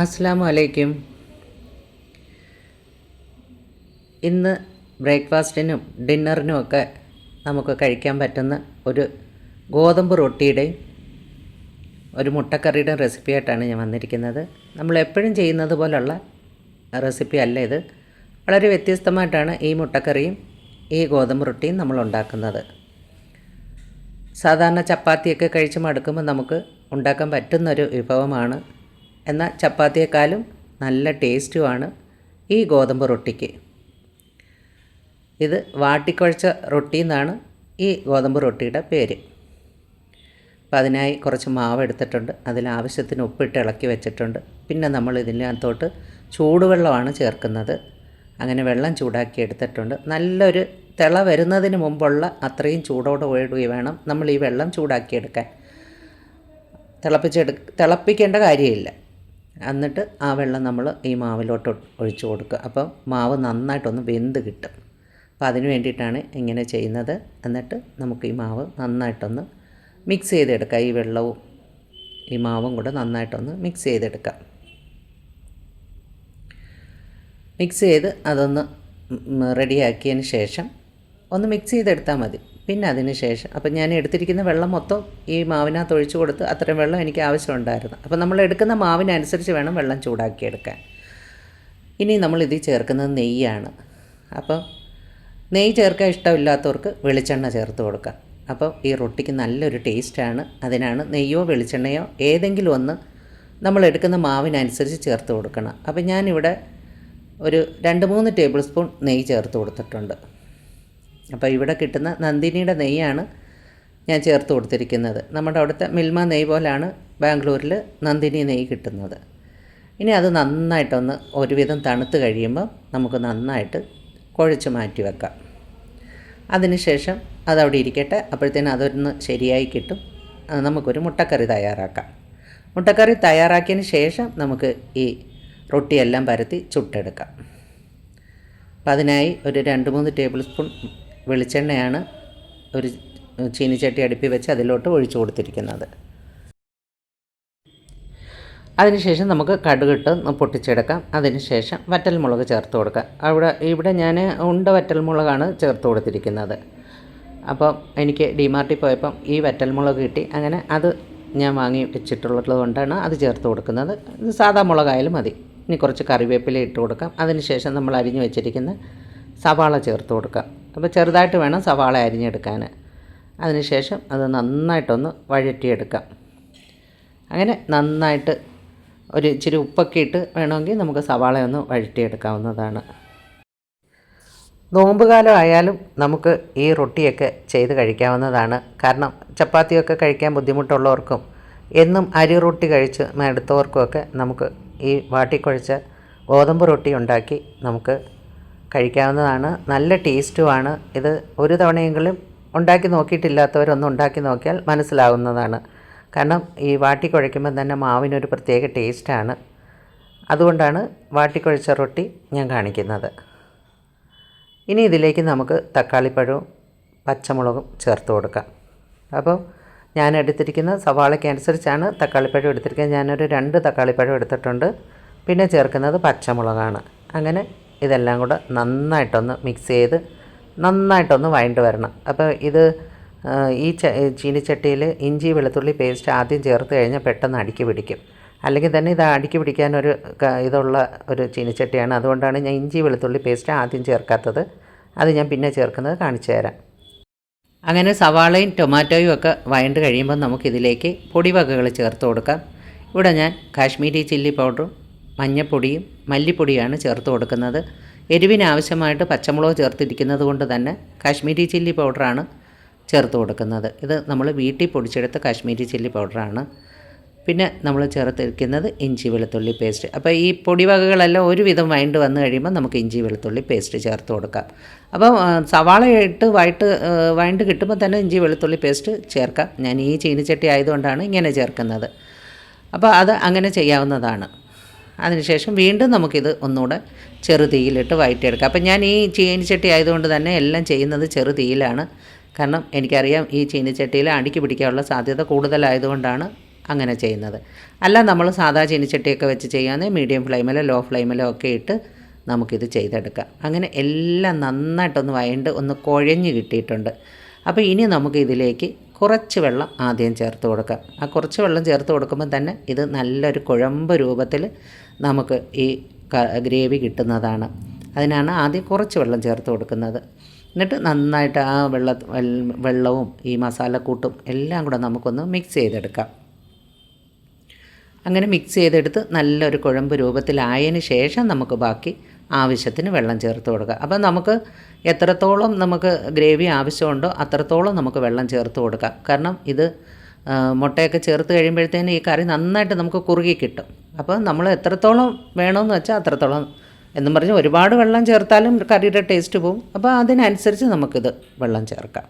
അസ്സലാമു അലൈക്കും. ഇന്ന് ബ്രേക്ക്ഫാസ്റ്റിനും ഡിന്നറിനും ഒക്കെ നമുക്ക് കഴിക്കാൻ പറ്റുന്ന ഒരു ഗോതമ്പ് റൊട്ടിയുടെയും ഒരു മുട്ടക്കറിയുടെ റെസിപ്പി ആയിട്ടാണ് ഞാൻ വന്നിരിക്കുന്നത്. നമ്മൾ എപ്പോഴും ചെയ്യുന്നത് പോലുള്ള റെസിപ്പി അല്ല ഇത്. വളരെ വ്യത്യസ്തമായിട്ടാണ് ഈ മുട്ടക്കറിയും ഈ ഗോതമ്പ് റൊട്ടിയും നമ്മൾ ഉണ്ടാക്കുന്നത്. സാധാരണ ചപ്പാത്തിയൊക്കെ കഴിച്ച് മടുക്കുമ്പോൾ നമുക്ക് ഉണ്ടാക്കാൻ പറ്റുന്നൊരു വിഭവമാണ്. എന്നാൽ ചപ്പാത്തിയേക്കാളും നല്ല ടേസ്റ്റുമാണ് ഈ ഗോതമ്പ് റൊട്ടിക്ക്. ഇത് വാട്ടിക്കുഴച്ച റൊട്ടി എന്നാണ് ഈ ഗോതമ്പ് റൊട്ടിയുടെ പേര്. അപ്പോൾ അതിനായി കുറച്ച് മാവ് എടുത്തിട്ടുണ്ട്. അതിലാവശ്യത്തിന് ഉപ്പിട്ട് ഇളക്കി വെച്ചിട്ടുണ്ട്. പിന്നെ നമ്മൾ ഇതിനകത്തോട്ട് ചൂടുവെള്ളമാണ് ചേർക്കുന്നത്. അങ്ങനെ വെള്ളം ചൂടാക്കി എടുത്തിട്ടുണ്ട്. നല്ലൊരു തിള വരുന്നതിന് മുമ്പുള്ള അത്രയും ചൂടോടുകൂടി വേണം നമ്മൾ ഈ വെള്ളം ചൂടാക്കിയെടുക്കാൻ. തിളപ്പിക്കേണ്ട കാര്യമില്ല. എന്നിട്ട് ആ വെള്ളം നമ്മൾ ഈ മാവിലോട്ട് ഒഴിച്ചു കൊടുക്കുക. അപ്പം മാവ് നന്നായിട്ടൊന്ന് വെന്ത് കിട്ടും. അപ്പോൾ അതിന് വേണ്ടിയിട്ടാണ് ഇങ്ങനെ ചെയ്യുന്നത്. എന്നിട്ട് നമുക്ക് ഈ മാവ് നന്നായിട്ടൊന്ന് മിക്സ് ചെയ്തെടുക്കാം. ഈ വെള്ളവും ഈ മാവും കൂടെ നന്നായിട്ടൊന്ന് മിക്സ് ചെയ്തെടുക്കാം. മിക്സ് ചെയ്ത് അതൊന്ന് റെഡിയാക്കിയതിന് ശേഷം ഒന്ന് മിക്സ് ചെയ്തെടുത്താൽ മതി. പിന്നെ അതിന് ശേഷം അപ്പം ഞാൻ എടുത്തിരിക്കുന്ന വെള്ളം മൊത്തം ഈ മാവിനകത്ത് ഒഴിച്ച് കൊടുത്ത് അത്രയും വെള്ളം എനിക്ക് ആവശ്യമുണ്ടായിരുന്നു. അപ്പം നമ്മൾ എടുക്കുന്ന മാവിനനുസരിച്ച് വേണം വെള്ളം ചൂടാക്കിയെടുക്കാൻ. ഇനി നമ്മളിതിൽ ചേർക്കുന്നത് നെയ്യാണ്. അപ്പം നെയ്യ് ചേർക്കാൻ ഇഷ്ടമില്ലാത്തവർക്ക് വെളിച്ചെണ്ണ ചേർത്ത് കൊടുക്കാം. അപ്പം ഈ റൊട്ടിക്ക് നല്ലൊരു ടേസ്റ്റാണ്. അതിനാണ് നെയ്യോ വെളിച്ചെണ്ണയോ ഏതെങ്കിലും ഒന്ന് നമ്മൾ എടുക്കുന്ന മാവിനനുസരിച്ച് ചേർത്ത് കൊടുക്കണം. അപ്പം ഞാനിവിടെ ഒരു 2-3 ടേബിൾ സ്പൂൺ നെയ്യ് ചേർത്ത് കൊടുത്തിട്ടുണ്ട്. അപ്പോൾ ഇവിടെ കിട്ടുന്ന നന്ദിനിയുടെ നെയ്യാണ് ഞാൻ ചേർത്ത് കൊടുത്തിരിക്കുന്നത്. നമ്മുടെ അവിടുത്തെ മിൽമ നെയ്യ് പോലാണ് ബാംഗ്ലൂരിൽ നന്ദിനി നെയ്യ് കിട്ടുന്നത്. ഇനി അത് നന്നായിട്ടൊന്ന് ഒരുവിധം തണുത്ത് കഴിയുമ്പോൾ നമുക്ക് നന്നായിട്ട് കുഴച്ച് മാറ്റി വെക്കാം. അതിനുശേഷം അതവിടെ ഇരിക്കട്ടെ. അപ്പോഴത്തേനും അതൊന്ന് ശരിയായി കിട്ടും. നമുക്കൊരു മുട്ടക്കറി തയ്യാറാക്കാം. മുട്ടക്കറി തയ്യാറാക്കിയതിന് ശേഷം നമുക്ക് ഈ റൊട്ടിയെല്ലാം പരത്തി ചുട്ടെടുക്കാം. അപ്പം അതിനായി ഒരു 2-3 ടേബിൾ സ്പൂൺ വെളിച്ചെണ്ണയാണ് ഒരു ചീനിച്ചട്ടി അടുപ്പി വെച്ച് അതിലോട്ട് ഒഴിച്ചു കൊടുത്തിരിക്കുന്നത്. അതിനുശേഷം നമുക്ക് കടുകിട്ട് പൊട്ടിച്ചെടുക്കാം. അതിനുശേഷം വറ്റൽമുളക് ചേർത്ത് കൊടുക്കാം. ഇവിടെ ഞാൻ ഉണ്ട വറ്റൽമുളകാണ് ചേർത്ത് കൊടുത്തിരിക്കുന്നത്. അപ്പോൾ എനിക്ക് ഡിമാർട്ടിൽ പോയപ്പം ഈ വറ്റൽമുളക് കിട്ടി. അങ്ങനെ അത് ഞാൻ വാങ്ങി വെച്ചിട്ടുള്ളത് കൊണ്ടാണ് അത് ചേർത്ത് കൊടുക്കുന്നത്. ഇത് സാധാ മുളകായാലും മതി. ഇനി കുറച്ച് കറിവേപ്പില ഇട്ട് കൊടുക്കാം. അതിനുശേഷം നമ്മൾ അരിഞ്ഞു വെച്ചിരിക്കുന്ന സവാള ചേർത്ത് കൊടുക്കാം. അപ്പോൾ ചെറുതായിട്ട് വേണം സവാള അരിഞ്ഞെടുക്കാൻ. അതിനുശേഷം അത് നന്നായിട്ടൊന്ന് വഴറ്റിയെടുക്കാം. അങ്ങനെ നന്നായിട്ട് ഒരു ഇച്ചിരി ഉപ്പൊക്കെ ഇട്ട് വേണമെങ്കിൽ നമുക്ക് സവാളയൊന്ന് വഴറ്റിയെടുക്കാവുന്നതാണ്. നോമ്പുകാലം ആയാലും നമുക്ക് ഈ റൊട്ടിയൊക്കെ ചെയ്ത് കഴിക്കാവുന്നതാണ്. കാരണം ചപ്പാത്തിയൊക്കെ കഴിക്കാൻ ബുദ്ധിമുട്ടുള്ളവർക്കും എന്നും അരി റൊട്ടി കഴിച്ച് മടുത്തവർക്കുമൊക്കെ നമുക്ക് ഈ വാട്ടിക്കുഴച്ച ഗോതമ്പ് റൊട്ടി ഉണ്ടാക്കി നമുക്ക് കഴിക്കാവുന്നതാണ്. നല്ല ടേസ്റ്റുമാണ്. ഇത് ഒരു തവണയെങ്കിലും ഉണ്ടാക്കി നോക്കിയിട്ടില്ലാത്തവരൊന്നും ഉണ്ടാക്കി നോക്കിയാൽ മനസ്സിലാവുന്നതാണ്. കാരണം ഈ വാട്ടിക്കുഴയ്ക്കുമ്പോൾ തന്നെ മാവിനൊരു പ്രത്യേക ടേസ്റ്റാണ്. അതുകൊണ്ടാണ് വാട്ടിക്കുഴച്ച റൊട്ടി ഞാൻ കാണിക്കുന്നത്. ഇനി ഇതിലേക്ക് നമുക്ക് തക്കാളിപ്പഴവും പച്ചമുളകും ചേർത്ത് കൊടുക്കാം. അപ്പോൾ ഞാൻ എടുത്തിരിക്കുന്ന സവാളയ്ക്ക് അനുസരിച്ചാണ് തക്കാളിപ്പഴം എടുത്തിരിക്കുന്നത്. ഞാനൊരു 2 തക്കാളിപ്പഴം എടുത്തിട്ടുണ്ട്. പിന്നെ ചേർക്കുന്നത് പച്ചമുളകാണ്. അങ്ങനെ ഇതെല്ലാം കൂടെ നന്നായിട്ടൊന്ന് മിക്സ് ചെയ്ത് നന്നായിട്ടൊന്ന് വഴണ്ട് വരണം. അപ്പോൾ ഇത് ഈ ചീനിച്ചട്ടിയിൽ ഇഞ്ചി വെളുത്തുള്ളി പേസ്റ്റ് ആദ്യം ചേർത്ത് കഴിഞ്ഞാൽ പെട്ടെന്ന് അടുക്കി പിടിക്കും. അല്ലെങ്കിൽ തന്നെ ഇത് അടുക്കി പിടിക്കാനൊരു ഇതുള്ള ഒരു ചീനിച്ചട്ടിയാണ്. അതുകൊണ്ടാണ് ഞാൻ ഇഞ്ചി വെളുത്തുള്ളി പേസ്റ്റ് ആദ്യം ചേർക്കാത്തത്. അത് ഞാൻ പിന്നെ ചേർക്കുന്നത് കാണിച്ചു തരാം. അങ്ങനെ സവാളയും ടൊമാറ്റോയും ഒക്കെ വഴണ്ട് കഴിയുമ്പോൾ നമുക്കിതിലേക്ക് പൊടിവകകൾ ചേർത്ത് കൊടുക്കാം. ഇവിടെ ഞാൻ കാശ്മീരി ചില്ലി പൗഡറും മഞ്ഞൾപ്പൊടിയും മല്ലിപ്പൊടിയാണ് ചേർത്ത് കൊടുക്കുന്നത്. എരിവിനാവശ്യമായിട്ട് പച്ചമുളക് ചേർത്തിരിക്കുന്നത് കൊണ്ട് തന്നെ കാശ്മീരി ചില്ലി പൗഡറാണ് ചേർത്ത് കൊടുക്കുന്നത്. ഇത് നമ്മൾ വീട്ടിൽ പൊടിച്ചെടുത്ത കാശ്മീരി ചില്ലി പൗഡറാണ്. പിന്നെ നമ്മൾ ചേർത്തിരിക്കുന്നത് ഇഞ്ചി വെളുത്തുള്ളി പേസ്റ്റ്. അപ്പോൾ ഈ പൊടിവകകളെല്ലാം ഒരുവിധം വഴണ്ട് വന്നു കഴിയുമ്പോൾ നമുക്ക് ഇഞ്ചി വെളുത്തുള്ളി പേസ്റ്റ് ചേർത്ത് കൊടുക്കാം. അപ്പോൾ സവാള ഇട്ട് വഴണ്ട് കിട്ടുമ്പോൾ തന്നെ ഇഞ്ചി വെളുത്തുള്ളി പേസ്റ്റ് ചേർക്കാം. ഞാൻ ഈ ചീനിച്ചട്ടി ആയതുകൊണ്ടാണ് ഇങ്ങനെ ചേർക്കുന്നത്. അപ്പോൾ അത് അങ്ങനെ ചെയ്യാവുന്നതാണ്. അതിനുശേഷം വീണ്ടും നമുക്കിത് ഒന്നുകൂടെ ചെറുതീയിലിട്ട് വഴറ്റിയെടുക്കാം. അപ്പം ഞാൻ ഈ ചീനിച്ചട്ടി ആയതുകൊണ്ട് തന്നെ എല്ലാം ചെയ്യുന്നത് ചെറുതീയിലാണ്. കാരണം എനിക്കറിയാം ഈ ചീനിച്ചട്ടിയിൽ അടുക്കി പിടിക്കാനുള്ള സാധ്യത കൂടുതലായതുകൊണ്ടാണ് അങ്ങനെ ചെയ്യുന്നത്. അല്ല നമ്മൾ സാധാ ചീനിച്ചട്ടിയൊക്കെ വെച്ച് ചെയ്യാമെങ്കിൽ മീഡിയം ഫ്ലെയിമിലോ ലോ ഫ്ലെയിമിലോ ഒക്കെ ഇട്ട് നമുക്കിത് ചെയ്തെടുക്കാം. അങ്ങനെ എല്ലാം നന്നായിട്ടൊന്ന് വഴണ്ട് ഒന്ന് കുഴഞ്ഞ് കിട്ടിയിട്ടുണ്ട്. അപ്പോൾ ഇനി നമുക്ക് ഇതിലേക്ക് കുറച്ച് വെള്ളം ആദ്യം ചേർത്ത് കൊടുക്കാം. ആ കുറച്ച് വെള്ളം ചേർത്ത് കൊടുക്കുമ്പോൾ തന്നെ ഇത് നല്ലൊരു കുഴമ്പ് രൂപത്തിൽ നമുക്ക് ഈ ഗ്രേവി കിട്ടുന്നതാണ്. അതിനാണ് ആദ്യം കുറച്ച് വെള്ളം ചേർത്ത് കൊടുക്കുന്നത്. എന്നിട്ട് നന്നായിട്ട് ആ വെള്ളവും ഈ മസാലക്കൂട്ടും എല്ലാം കൂടെ നമുക്കൊന്ന് മിക്സ് ചെയ്തെടുക്കാം. അങ്ങനെ മിക്സ് ചെയ്തെടുത്ത് നല്ലൊരു കുഴമ്പ് രൂപത്തിലായതിന് ശേഷം നമുക്ക് ബാക്കി ആവശ്യത്തിന് വെള്ളം ചേർത്ത് കൊടുക്കുക. അപ്പം നമുക്ക് എത്രത്തോളം നമുക്ക് ഗ്രേവി ആവശ്യമുണ്ടോ അത്രത്തോളം നമുക്ക് വെള്ളം ചേർത്ത് കൊടുക്കാം. കാരണം ഇത് മുട്ടയൊക്കെ ചേർത്ത് കഴിയുമ്പോഴത്തേന് ഈ കറി നന്നായിട്ട് നമുക്ക് കുറുകി കിട്ടും. അപ്പോൾ നമ്മൾ എത്രത്തോളം വേണമെന്ന് വെച്ചാൽ അത്രത്തോളം എന്നും പറഞ്ഞ് ഒരുപാട് വെള്ളം ചേർത്താലും കറിയുടെ ടേസ്റ്റ് പോവും. അപ്പോൾ അതിനനുസരിച്ച് നമുക്കിത് വെള്ളം ചേർക്കാം.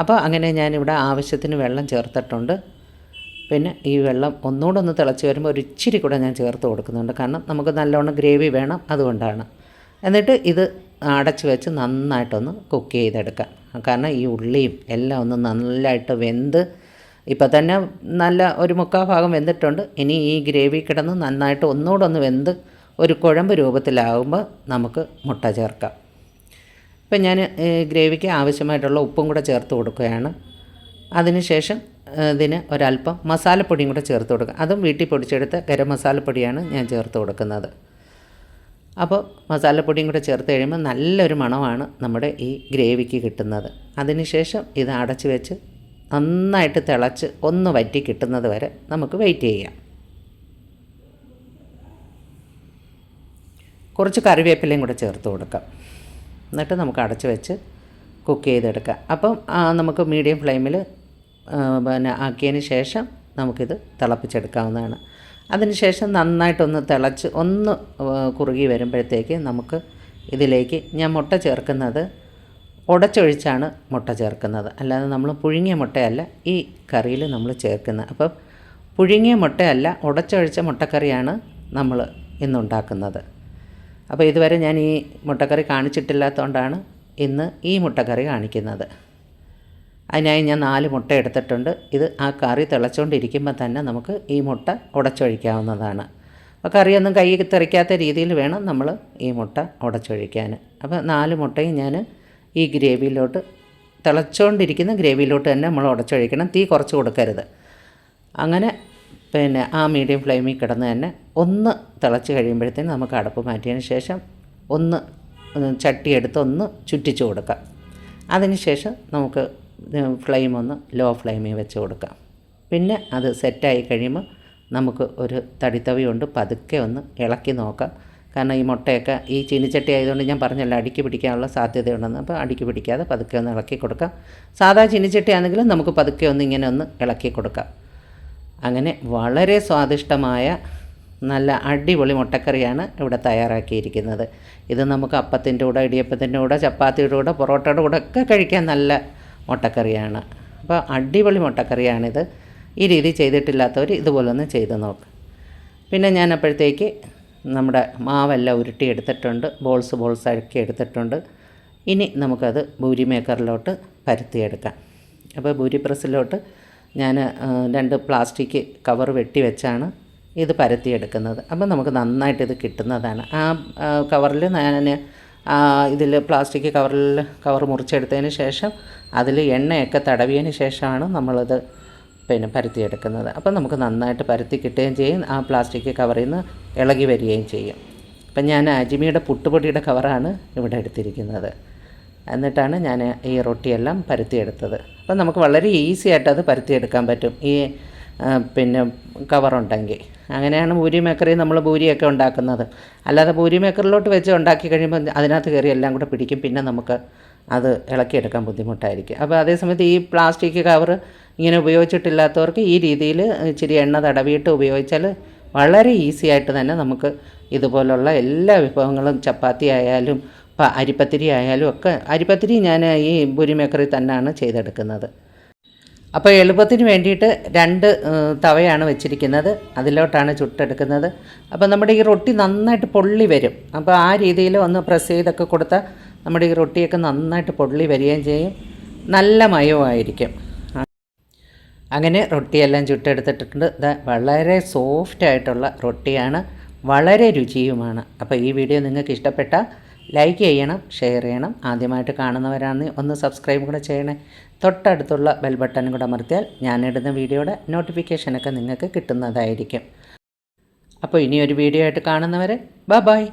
അപ്പോൾ അങ്ങനെ ഞാനിവിടെ ആവശ്യത്തിന് വെള്ളം ചേർത്തിട്ടുണ്ട്. പിന്നെ ഈ വെള്ളം ഒന്നുകൂടെ ഒന്ന് തിളച്ച് വരുമ്പോൾ ഒരു ഇച്ചിരി കൂടെ ഞാൻ ചേർത്ത് കൊടുക്കുന്നുണ്ട്. കാരണം നമുക്ക് നല്ലോണം ഗ്രേവി വേണം, അതുകൊണ്ടാണ്. എന്നിട്ട് ഇത് അടച്ച് വെച്ച് നന്നായിട്ടൊന്ന് കുക്ക് ചെയ്തെടുക്കാം. കാരണം ഈ ഉള്ളിയും എല്ലാം ഒന്ന് നല്ലതായിട്ട് വെന്ത് ഇപ്പോൾ തന്നെ നല്ല ഒരു 3/4 ഭാഗം വെന്തിട്ടുണ്ട്. ഇനി ഈ ഗ്രേവി കിടന്ന് നന്നായിട്ട് ഒന്നുകൂടെ ഒന്ന് വെന്ത് ഒരു കുഴമ്പ് രൂപത്തിലാകുമ്പോൾ നമുക്ക് മുട്ട ചേർക്കാം. ഇപ്പം ഞാൻ ഗ്രേവിക്ക് ആവശ്യമായിട്ടുള്ള ഉപ്പും കൂടെ ചേർത്ത് കൊടുക്കുകയാണ്. അതിനുശേഷം ഇതിന് ഒരല്പം മസാലപ്പൊടിയും കൂടെ ചേർത്ത് കൊടുക്കുക. അതും വീട്ടിൽ പൊടിച്ചെടുത്ത ഗരം മസാലപ്പൊടിയാണ് ഞാൻ ചേർത്ത് കൊടുക്കുന്നത്. അപ്പോൾ മസാലപ്പൊടിയും കൂടെ ചേർത്ത് കഴിയുമ്പോൾ നല്ലൊരു മണമാണ് നമ്മുടെ ഈ ഗ്രേവിക്ക് കിട്ടുന്നത്. അതിനുശേഷം ഇത് അടച്ച് വെച്ച് നന്നായിട്ട് തിളച്ച് ഒന്ന് വറ്റി കിട്ടുന്നത് വരെ നമുക്ക് വെയിറ്റ് ചെയ്യാം. കുറച്ച് കറിവേപ്പിലയും കൂടെ ചേർത്ത് കൊടുക്കാം. എന്നിട്ട് നമുക്ക് അടച്ച് വെച്ച് കുക്ക് ചെയ്തെടുക്കാം. അപ്പം നമുക്ക് മീഡിയം ഫ്ലെയിമിൽ പിന്നെ ആക്കിയതിന് ശേഷം നമുക്കിത് തിളപ്പിച്ചെടുക്കാവുന്നതാണ്. അതിനുശേഷം നന്നായിട്ടൊന്ന് തിളച്ച് ഒന്ന് കുറുകി വരുമ്പോഴത്തേക്ക് നമുക്ക് ഇതിലേക്ക് ഞാൻ മുട്ട ചേർക്കുന്നത് ഉടച്ചൊഴിച്ചാണ് മുട്ട ചേർക്കുന്നത്. അല്ലാതെ നമ്മൾ പുഴുങ്ങിയ മുട്ടയല്ല ഈ കറിയിൽ നമ്മൾ ചേർക്കുന്നത്. അപ്പം പുഴുങ്ങിയ മുട്ടയല്ല, ഉടച്ചൊഴിച്ച മുട്ടക്കറിയാണ് നമ്മൾ ഇന്നുണ്ടാക്കുന്നത്. അപ്പോൾ ഇതുവരെ ഞാൻ ഈ മുട്ടക്കറി കാണിച്ചിട്ടില്ലാത്തതുകൊണ്ടാണ് ഇന്ന് ഈ മുട്ടക്കറി കാണിക്കുന്നത്. അതിനായി ഞാൻ 4 മുട്ട എടുത്തിട്ടുണ്ട്. ഇത് ആ കറി തിളച്ചുകൊണ്ടിരിക്കുമ്പോൾ തന്നെ നമുക്ക് ഈ മുട്ട ഉടച്ചൊഴിക്കാവുന്നതാണ്. അപ്പോൾ കറിയൊന്നും കൈ തെറിക്കാത്ത രീതിയിൽ വേണം നമ്മൾ ഈ മുട്ട ഉടച്ചൊഴിക്കാൻ. അപ്പോൾ 4 മുട്ടയും ഞാൻ ഈ ഗ്രേവിയിലോട്ട് തിളച്ചുകൊണ്ടിരിക്കുന്ന ഗ്രേവിയിലോട്ട് തന്നെ നമ്മൾ ഉടച്ചൊഴിക്കണം. തീ കുറച്ച് കൊടുക്കരുത്. അങ്ങനെ പിന്നെ ആ മീഡിയം ഫ്ലെയിമിൽ കിടന്ന് തന്നെ ഒന്ന് തിളച്ച് കഴിയുമ്പോഴത്തേന് നമുക്ക് അടപ്പ് മാറ്റിയതിന് ശേഷം ഒന്ന് ചട്ടി എടുത്ത് ഒന്ന് ചുറ്റിച്ച് കൊടുക്കാം. അതിന് ശേഷം നമുക്ക് ഫ്ലെയിം ഒന്ന് ലോ ഫ്ലെയിമിൽ വെച്ച് കൊടുക്കാം. പിന്നെ അത് സെറ്റായി കഴിയുമ്പോൾ നമുക്ക് ഒരു തടിത്തവി കൊണ്ട് പതുക്കെ ഒന്ന് ഇളക്കി നോക്കാം. കാരണം ഈ മുട്ടയൊക്കെ ഈ ചീനിച്ചട്ടി ആയതുകൊണ്ട് ഞാൻ പറഞ്ഞല്ലോ അടിക്ക് പിടിക്കാനുള്ള സാധ്യതയുണ്ടെന്ന്. അപ്പോൾ അടിക്ക് പിടിക്കാതെ പതുക്കെ ഒന്ന് ഇളക്കി കൊടുക്കാം. സാധാ ചീനിച്ചട്ടി ആണെങ്കിലും നമുക്ക് പതുക്കെ ഒന്ന് ഇങ്ങനെ ഒന്ന് ഇളക്കി കൊടുക്കാം. അങ്ങനെ വളരെ സ്വാദിഷ്ടമായ നല്ല അടിപൊളി മുട്ടക്കറിയാണ് ഇവിടെ തയ്യാറാക്കിയിരിക്കുന്നത്. ഇത് നമുക്ക് അപ്പത്തിൻ്റെ കൂടെ, ഇടിയപ്പത്തിൻ്റെ കൂടെ, ചപ്പാത്തിയുടെ കൂടെ, പൊറോട്ടയുടെ കൂടെ ഒക്കെ കഴിക്കാൻ നല്ല മുട്ടക്കറിയാണ്. അപ്പോൾ അടിപൊളി മുട്ടക്കറിയാണിത്. ഈ രീതി ചെയ്തിട്ടില്ലാത്തവർ ഇതുപോലൊന്ന് ചെയ്ത് നോക്ക്. പിന്നെ ഞാൻ അപ്പോഴത്തേക്ക് നമ്മുടെ മാവെല്ലാം ഉരുട്ടി എടുത്തിട്ടുണ്ട്, ബോൾസ് ആക്കി എടുത്തിട്ടുണ്ട്. ഇനി നമുക്കത് ഭൂരി മേക്കറിലോട്ട് പരത്തിയെടുക്കാം. അപ്പോൾ ഭൂരി പ്രസ്സിലോട്ട് ഞാൻ 2 പ്ലാസ്റ്റിക് കവർ വെട്ടി വെച്ചാണ് ഇത് പരത്തിയെടുക്കുന്നത്. അപ്പം നമുക്ക് നന്നായിട്ട് ഇത് കിട്ടുന്നതാണ്. ആ കവറിൽ ഞാൻ ഇതിൽ പ്ലാസ്റ്റിക് കവർ മുറിച്ചെടുത്തതിന് ശേഷം അതിൽ എണ്ണയൊക്കെ തടവിയതിന് ശേഷമാണ് നമ്മളിത് പിന്നെ പരത്തിയെടുക്കുന്നത്. അപ്പം നമുക്ക് നന്നായിട്ട് പരത്തി കിട്ടുകയും ചെയ്യും, ആ പ്ലാസ്റ്റിക് കവറിൽ നിന്ന് ഇളകി വരികയും ചെയ്യും. അപ്പം ഞാൻ അജ്മിയുടെ പുട്ടുപൊടിയുടെ കവറാണ് ഇവിടെ എടുത്തിരിക്കുന്നത്. എന്നിട്ടാണ് ഞാൻ ഈ റൊട്ടിയെല്ലാം പരത്തിയെടുത്തത്. അപ്പം നമുക്ക് വളരെ ഈസി ആയിട്ട് അത് പരത്തിയെടുക്കാൻ പറ്റും ഈ പിന്നെ കവറുണ്ടെങ്കിൽ. അങ്ങനെയാണ് ഭൂരി മേക്കറിൽ നമ്മൾ ഭൂരിയൊക്കെ ഉണ്ടാക്കുന്നത്. അല്ലാതെ ഭൂരി മേക്കറിലോട്ട് വെച്ച് ഉണ്ടാക്കി കഴിയുമ്പോൾ അതിനകത്ത് കയറി എല്ലാം കൂടെ പിടിക്കും. പിന്നെ നമുക്ക് അത് ഇളക്കിയെടുക്കാൻ ബുദ്ധിമുട്ടായിരിക്കും. അപ്പോൾ അതേസമയത്ത് ഈ പ്ലാസ്റ്റിക് കവർ ഇങ്ങനെ ഉപയോഗിച്ചിട്ടില്ലാത്തവർക്ക് ഈ രീതിയിൽ ഇച്ചിരി എണ്ണ തടവിയിട്ട് ഉപയോഗിച്ചാൽ വളരെ ഈസി ആയിട്ട് തന്നെ നമുക്ക് ഇതുപോലുള്ള എല്ലാ വിഭവങ്ങളും, ചപ്പാത്തി ആയാലും അരിപ്പത്തിരി ആയാലും ഒക്കെ, അരിപ്പത്തിരി ഞാൻ ഈ ഭൂരി മേക്കറിൽ തന്നെയാണ് ചെയ്തെടുക്കുന്നത്. അപ്പോൾ എളുപ്പത്തിന് വേണ്ടിയിട്ട് 2 തവയാണ് വെച്ചിരിക്കുന്നത്, അതിലോട്ടാണ് ചുട്ടെടുക്കുന്നത്. അപ്പോൾ നമ്മുടെ ഈ റൊട്ടി നന്നായിട്ട് പൊള്ളി വരും. അപ്പോൾ ആ രീതിയിൽ ഒന്ന് പ്രസ് ചെയ്തൊക്കെ കൊടുത്താൽ നമ്മുടെ ഈ റൊട്ടിയൊക്കെ നന്നായിട്ട് പൊള്ളി വരികയും ചെയ്യും, നല്ല മയവുമായിരിക്കും. അങ്ങനെ റൊട്ടിയെല്ലാം ചുട്ടെടുത്തിട്ടുണ്ട്. ഇത് വളരെ സോഫ്റ്റായിട്ടുള്ള റൊട്ടിയാണ്, വളരെ രുചിയുമാണ്. അപ്പോൾ ഈ വീഡിയോ നിങ്ങൾക്ക് ഇഷ്ടപ്പെട്ടാൽ ലൈക്ക് ചെയ്യണം, ഷെയർ ചെയ്യണം. ആദ്യമായിട്ട് കാണുന്നവരാണെങ്കിൽ ഒന്ന് സബ്സ്ക്രൈബ് കൂടെ ചെയ്യണേ. തൊട്ടടുത്തുള്ള ബെൽ ബട്ടൺ കൂടെ അമർത്തിയാൽ ഞാനിടുന്ന വീഡിയോയുടെ നോട്ടിഫിക്കേഷനൊക്കെ നിങ്ങൾക്ക് കിട്ടുന്നതായിരിക്കും. അപ്പോൾ ഇനിയൊരു വീഡിയോ ആയിട്ട് കാണുന്നവരെ ബൈ.